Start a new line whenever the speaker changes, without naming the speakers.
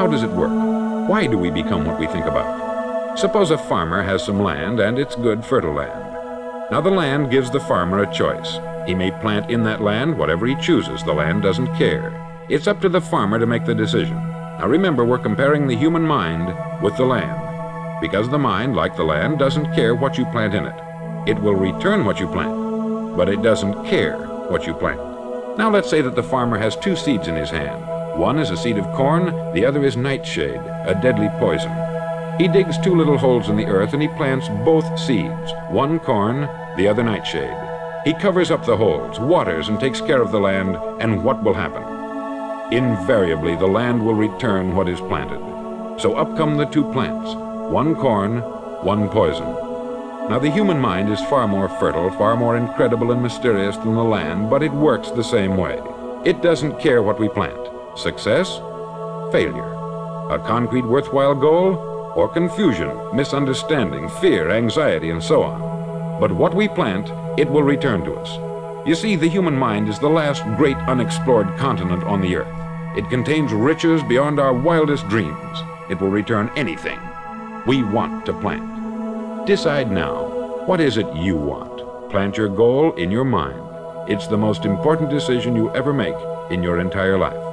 How does it work? Why do we become what we think about? Suppose a farmer has some land and it's good fertile land. Now the land gives the farmer a choice. He may plant in that land whatever he chooses. The land doesn't care. It's up to the farmer to make the decision. Now remember, we're comparing the human mind with the land. Because the mind, like the land, doesn't care what you plant in it. It will return what you plant, but it doesn't care what you plant. Now let's say that the farmer has two seeds in his hand. One is a seed of corn, the other is nightshade, a deadly poison. He digs two little holes in the earth and he plants both seeds, one corn, the other nightshade. He covers up the holes, waters, and takes care of the land, and what will happen? Invariably, the land will return what is planted. So up come the two plants, one corn, one poison. Now the human mind is far more fertile, far more incredible and mysterious than the land, but it works the same way. It doesn't care what we plant. Success, failure, a concrete worthwhile goal, or confusion, misunderstanding, fear, anxiety, and so on. But what we plant, it will return to us. You see, the human mind is the last great unexplored continent on the earth. It contains riches beyond our wildest dreams. It will return anything we want to plant. Decide now, what is it you want? Plant your goal in your mind. It's the most important decision you ever make in your entire life.